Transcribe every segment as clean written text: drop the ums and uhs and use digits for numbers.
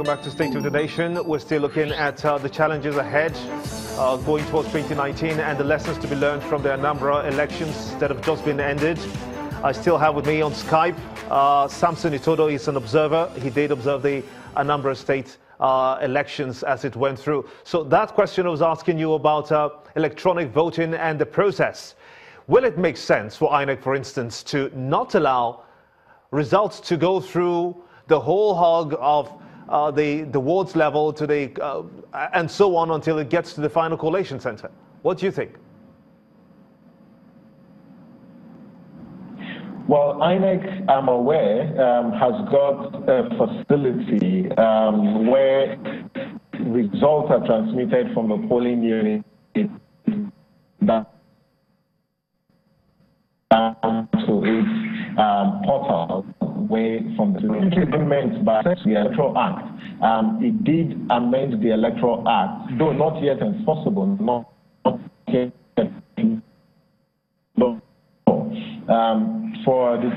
back to State of the Nation. We're still looking at the challenges ahead, going towards 2019 and the lessons to be learned from the Anambra elections that have just been ended. I still have with me on Skype Samson Itodo. He's an observer. He did observe the Anambra State elections as it went through. So that question I was asking you about electronic voting and the process. Will it make sense for INEC, for instance, to not allow results to go through the whole hog of the wards level to the and so on until it gets to the final collation center? What do you think? Well, INEC, I'm aware, has got a facility where results are transmitted from the polling unit to its portal away from the amendment by the Electoral Act. It did amend the Electoral Act, though not yet enforceable, not yet for the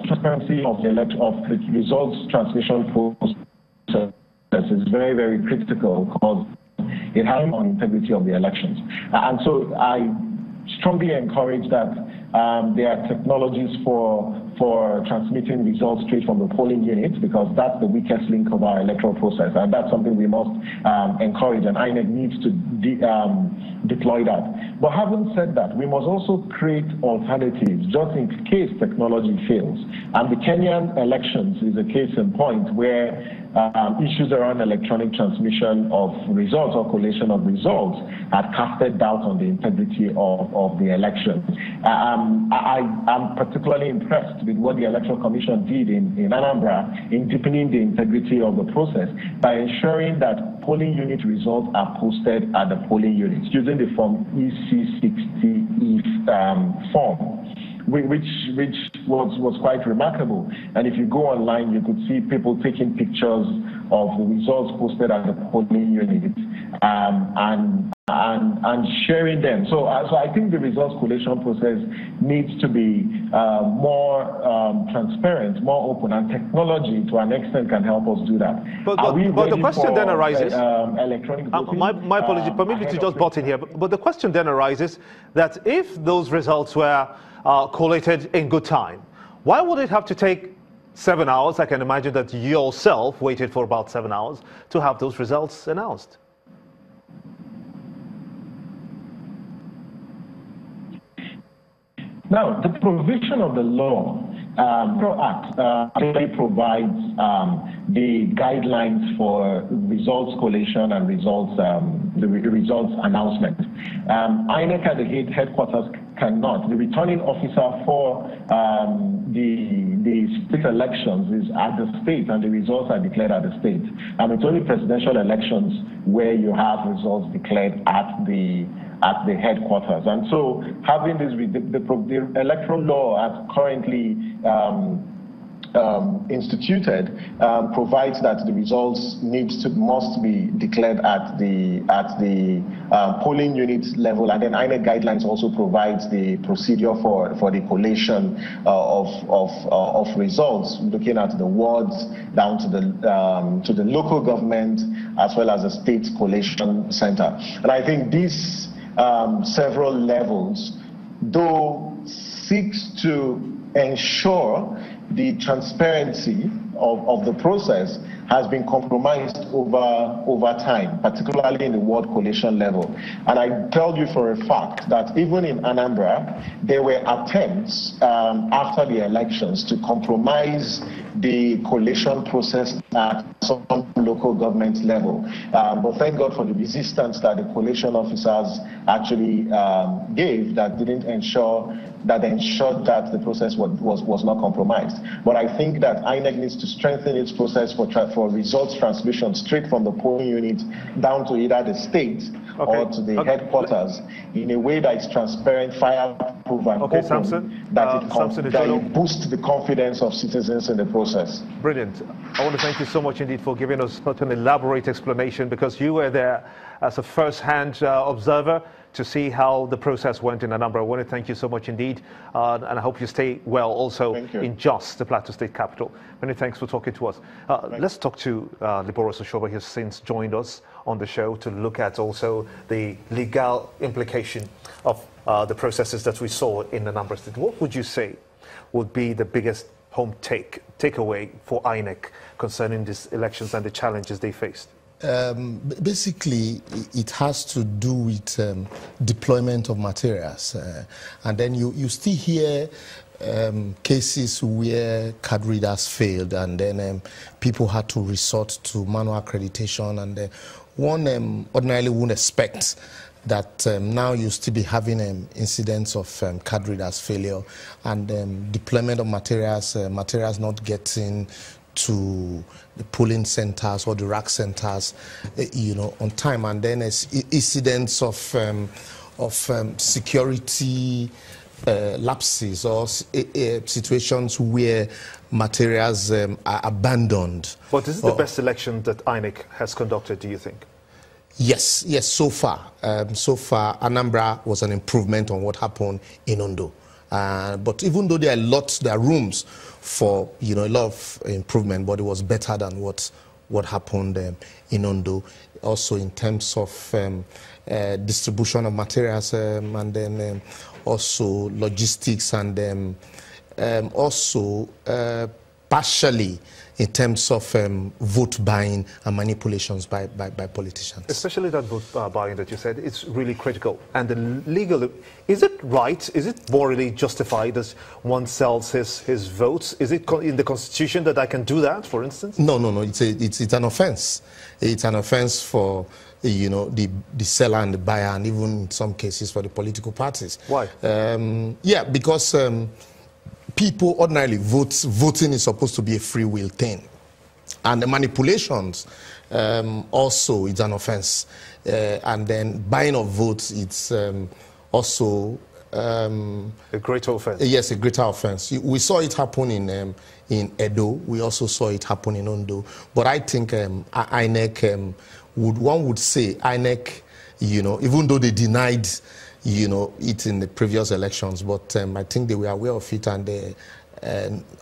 transparency of the results transmission process is very, very critical because it has on integrity of the elections. And so I strongly encourage that there are technologies for transmitting results straight from the polling units, because that's the weakest link of our electoral process, and that's something we must encourage, and INEC needs to deploy that. But having said that, we must also create alternatives just in case technology fails. And the Kenyan elections is a case in point where issues around electronic transmission of results or collation of results had casted doubt on the integrity of the election. I'm particularly impressed with what the Electoral Commission did in Anambra in deepening the integrity of the process by ensuring that polling unit results are posted at the polling units using the form EC60E form, which was quite remarkable. And if you go online, you could see people taking pictures of the results posted at the polling unit and sharing them. So I think the results collation process needs to be more transparent, more open, and technology to an extent can help us do that. But the question then arises, electronic voting? My apology, permit me to just butt in here, but the question then arises that if those results were collated in good time, why would it have to take 7 hours? I can imagine that you yourself waited for about 7 hours to have those results announced. Now, the provision of the law, Act, actually provides the guidelines for results collation and results, the results announcement. INEC at the headquarters cannot. The returning officer for the state elections is at the state, and the results are declared at the state. It's only presidential elections where you have results declared at the headquarters. And so having this, the electoral law as currently instituted provides that the results must be declared at the polling unit level, and then INEC guidelines also provides the procedure for the collation of results, looking at the wards down to the local government as well as the state collation center. And I think these several levels, though, seeks to ensure the transparency of the process, has been compromised over time, particularly in the ward collation level. And I tell you for a fact that even in Anambra, there were attempts after the elections to compromise the collation process at some local government level. But thank God for the resistance that the collation officers actually gave that didn't ensure that ensured that the process was not compromised. But I think that INEC needs to strengthen its process for results transmission straight from the polling unit down to either the state or to the headquarters in a way that is transparent, fireproof, and open, Samson, that it boosts the confidence of citizens in the process. Brilliant. I want to thank you so much indeed for giving us such an elaborate explanation, because you were there as a first-hand observer to see how the process went in Anambra. I want to thank you so much indeed, and I hope you stay well also in Jos, the Plateau State capital. Many thanks for talking to us. Let's talk to Liboros Oshoba. He has since joined us on the show to look at also the legal implication of the processes that we saw in Anambra State. What would you say would be the biggest home takeaway for INEC concerning these elections and the challenges they faced? Basically, it has to do with deployment of materials. And then you still hear cases where card readers failed, and then people had to resort to manual accreditation. And one ordinarily wouldn't expect that now you still be having incidents of card readers failure and deployment of materials, materials not getting to the polling centers or the rack centers, on time, and then incidents of security lapses or situations where materials are abandoned. But is it the best election that INEC has conducted, do you think? Yes, so far. So far, Anambra was an improvement on what happened in Ondo. But even though there are rooms for a lot of improvement, but it was better than what happened in Ondo. Also in terms of distribution of materials, and then also logistics, and also partially in terms of vote buying and manipulations by politicians. Especially that vote buying that you said, it's really critical. And the legal, is it right, is it morally justified as one sells his votes? Is it in the Constitution that I can do that, for instance? No, it's an offense. It's an offense for the seller and the buyer, and even in some cases for the political parties. Why? Because people ordinarily voting is supposed to be a free will thing, and the manipulations also is an offense, and then buying of votes, it's also a greater offense. Yes, a greater offense. We saw it happen in Edo. We also saw it happen in Ondo. But I think INEC one would say INEC, even though they denied it in the previous elections, but I think they were aware of it, and they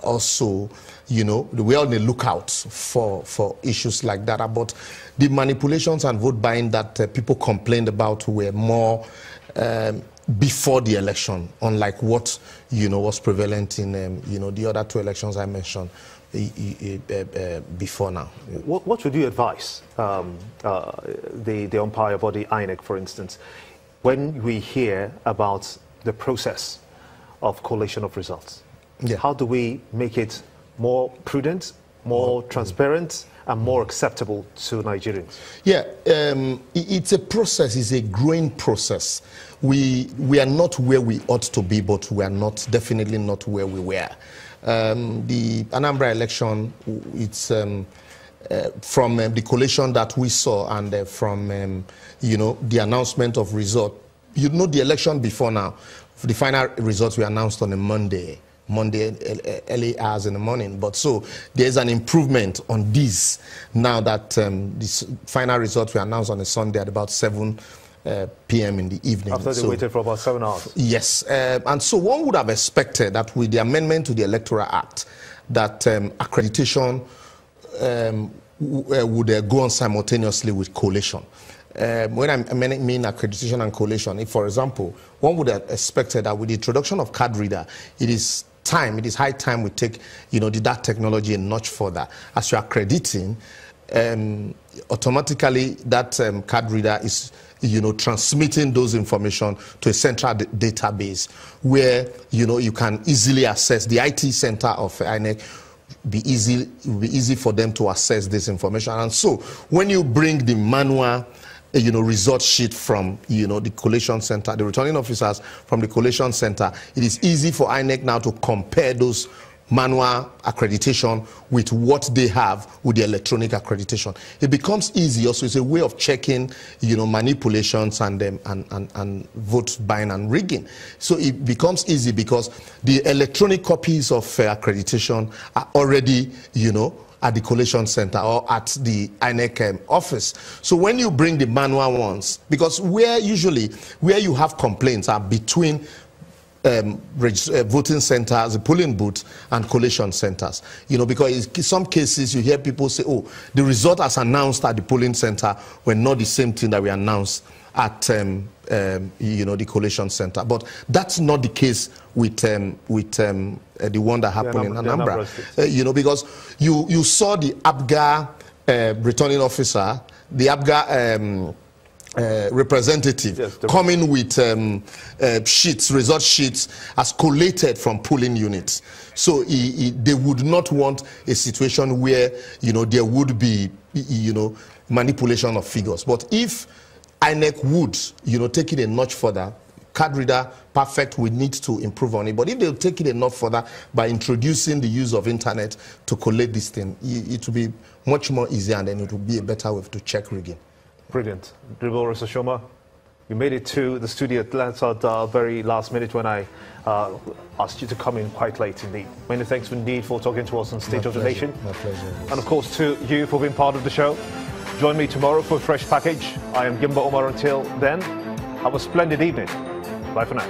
also, they were on the lookout for issues like that. But the manipulations and vote buying that people complained about were more before the election, unlike what was prevalent in the other two elections I mentioned before now. What would you advise the umpire body INEC, for instance, when we hear about the process of collation of results? How do we make it more prudent, more transparent, and more acceptable to Nigerians? It's a process, it's a growing process. We are not where we ought to be, but we are definitely not where we were. The Anambra election, it's from the collation that we saw, and from the announcement of result. The election before now, the final results were announced on a Monday early hours in the morning. But so there's an improvement on this now that the final results were announced on a Sunday at about 7 p.m. in the evening. After they waited for about 7 hours. Yes, and so one would have expected that with the amendment to the Electoral Act, that accreditation would go on simultaneously with collation. When I mean accreditation and collation, if, for example, one would have expected that with the introduction of card reader, it is high time we take, that technology a notch further. As you're accrediting, automatically that card reader is, transmitting those information to a central database where, you can easily access the IT center of INEC. It will be easy for them to access this information. And so when you bring the manual result sheet from, the collation center, the returning officers from the collation center, it is easy for INEC now to compare those manual accreditation with what they have with the electronic accreditation. It becomes easy. Also, it's a way of checking, manipulations and vote buying and rigging. So it becomes easy because the electronic copies of accreditation are already, at the collation center or at the INEC office. So when you bring the manual ones, because where you have complaints are between voting centers, the polling booths, and collation centers. Because in some cases you hear people say, oh, the result as announced at the polling center were not the same thing that we announced at the collation center. But that's not the case with the one that happened in Anambra. Because you saw the ABGA returning officer, the ABGA representative coming with result sheets as collated from polling units. So they would not want a situation where there would be manipulation of figures. But if INEC would take it a notch further, card reader, perfect, we need to improve on it. But if they'll take it enough further by introducing the use of internet to collate this thing, it will be much more easier, and then it will be a better way to check rigging. Brilliant. Dribble Rosashoma, you made it to the studio at the very last minute when I asked you to come in quite late indeed. Many thanks indeed for talking to us on State of the Nation. My pleasure. And of course to you for being part of the show. Join me tomorrow for a fresh package. I am Gimba Omar. Until then, have a splendid evening. Bye for now.